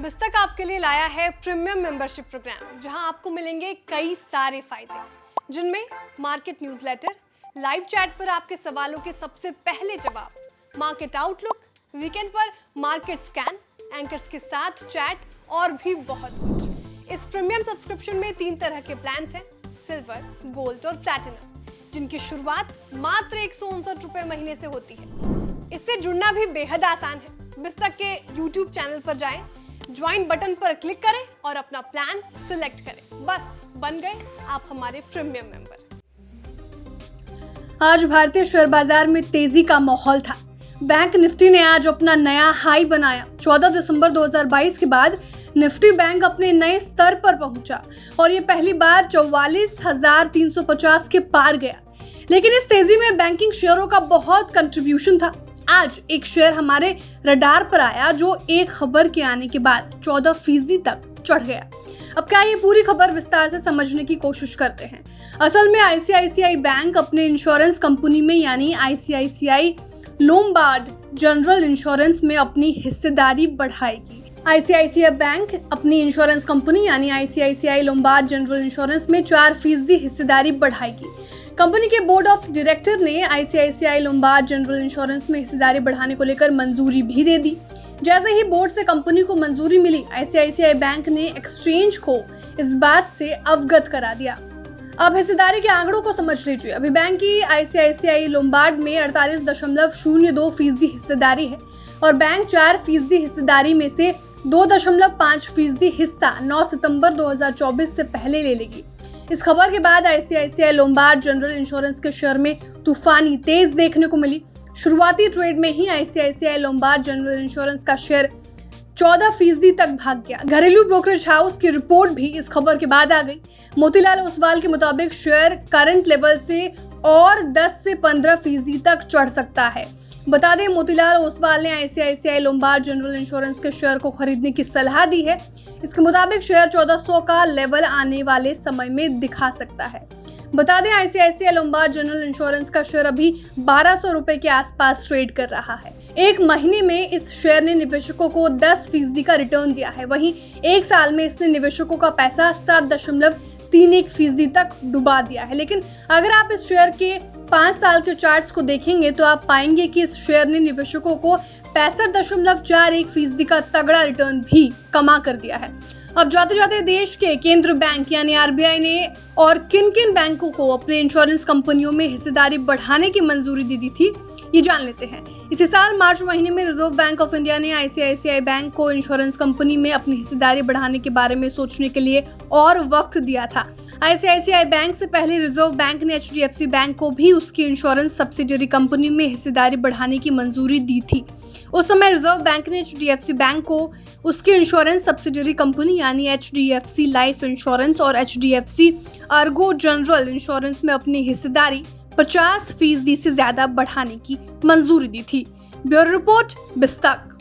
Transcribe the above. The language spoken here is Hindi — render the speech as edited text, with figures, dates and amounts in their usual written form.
बिस्तक आपके लिए लाया है प्रीमियम मेंबरशिप प्रोग्राम, जहां आपको मिलेंगे कई सारे फायदे, जिनमें मार्केट न्यूज़लेटर, लाइव चैट पर आपके सवालों के सबसे पहले जवाब, मार्केट आउटलुक, वीकेंड पर मार्केट स्कैन, एंकर्स के साथ चैट और भी बहुत कुछ। इस प्रीमियम सब्सक्रिप्शन में 3 तरह के प्लान्स हैं, सिल्वर, गोल्ड और प्लैटिनम, जिनकी शुरुआत मात्र 159 रुपए महीने से होती है। इससे जुड़ना भी बेहद आसान है। बिस्तक के YouTube चैनल पर जाएं, ज्वाइन बटन पर क्लिक करें और अपना प्लान सिलेक्ट करें। बस बन गए आप हमारे प्रीमियम मेंबर। आज भारतीय शेयर बाजार में तेजी का माहौल था। बैंक निफ्टी ने आज अपना नया हाई बनाया। 14 दिसंबर 2022 के बाद निफ्टी बैंक अपने नए स्तर पर पहुंचा और ये पहली बार 44,350 के पार गया। लेकिन इस तेजी में बैंकिंग शेयरों का बहुत कंट्रीब्यूशन था। आज एक शेयर हमारे रडार पर आया जो एक खबर के आने के बाद 14% तक चढ़ गया। अब क्या ये पूरी खबर विस्तार से समझने की कोशिश करते हैं। असल में आईसीआईसीआई बैंक अपने इंश्योरेंस कंपनी में यानी आईसीआईसीआई लोम्बार्ड जनरल इंश्योरेंस में अपनी हिस्सेदारी बढ़ाएगी। आईसीआईसीआई बैंक अपनी इंश्योरेंस कंपनी यानी आईसीआईसीआई लोम्बार्ड जनरल इंश्योरेंस में 4% हिस्सेदारी बढ़ाएगी। कंपनी के बोर्ड ऑफ डायरेक्टर ने आईसीआईसीआई लोम्बार्ड जनरल इंश्योरेंस में हिस्सेदारी बढ़ाने को लेकर मंजूरी भी दे दी। जैसे ही बोर्ड से कंपनी को मंजूरी मिली, आईसीआईसीआई बैंक ने एक्सचेंज को इस बात से अवगत करा दिया। अब हिस्सेदारी के आंकड़ों को समझ लीजिए। अभी बैंक की आईसीआईसीआई लोम्बार्ड में 48.02% हिस्सेदारी है और बैंक 4% हिस्सेदारी में से 2.5% हिस्सा 9 सितंबर 2024 से पहले ले लेगी। इस खबर के बाद आईसीआईसीआई लोम्बार्ड जनरल इंश्योरेंस के शेयर में तूफानी तेज देखने को मिली। शुरुआती ट्रेड में ही आईसीआईसीआई लोम्बार्ड जनरल इंश्योरेंस का शेयर 14% तक भाग गया। घरेलू ब्रोकरेज हाउस की रिपोर्ट भी इस खबर के बाद आ गई। मोतीलाल ओसवाल के मुताबिक शेयर करंट लेवल से और 10 से 15% तक चढ़ सकता है। बता दें, मोतीलाल ओसवाल ने आईसीआईसीआई लोम्बार्ड जनरल इंश्योरेंस के शेयर को खरीदने की सलाह दी है। इसके मुताबिक शेयर 1400 का लेवल आने वाले समय में दिखा सकता है। बता दें, आईसीआईसीआई लोम्बार्ड जनरल इंश्योरेंस का शेयर अभी 1200 रुपए के आसपास ट्रेड कर रहा है। एक महीने में इस शेयर ने निवेशकों को 10% का रिटर्न दिया है। वहीं एक साल में इसने निवेशकों का पैसा 7.31% तक डुबा दिया है। लेकिन अगर आप इस शेयर के 5 साल के चार्ट्स को देखेंगे तो आप पाएंगे कि इस शेयर ने निवेशकों को 65.41% का तगड़ा रिटर्न भी कमा कर दिया है। अब जाते जाते देश के केंद्र बैंक यानी आरबीआई ने और किन किन बैंकों को अपने इंश्योरेंस कंपनियों में हिस्सेदारी बढ़ाने की मंजूरी दे दी थी, ये जान लेते हैं। इसी साल मार्च महीने में रिजर्व बैंक ऑफ इंडिया ने आईसीआईसीआई बैंक को इंश्योरेंस कंपनी में अपनी हिस्सेदारी बढ़ाने के बारे में सोचने के लिए और वक्त दिया था। आईसीआईसीआई बैंक से पहले रिजर्व बैंक ने एचडीएफसी बैंक को भी उसकी इंश्योरेंस सब्सिडियरी कंपनी में हिस्सेदारी बढ़ाने की मंजूरी दी थी। उस समय रिजर्व बैंक ने एचडीएफसी बैंक को उसकी इंश्योरेंस सब्सिडियरी कंपनी यानी एचडीएफसी लाइफ इंश्योरेंस और एचडीएफसी अर्गो जनरल इंश्योरेंस में अपनी हिस्सेदारी 50% से ज्यादा बढ़ाने की मंजूरी दी थी। Bureau report, बिस्तक।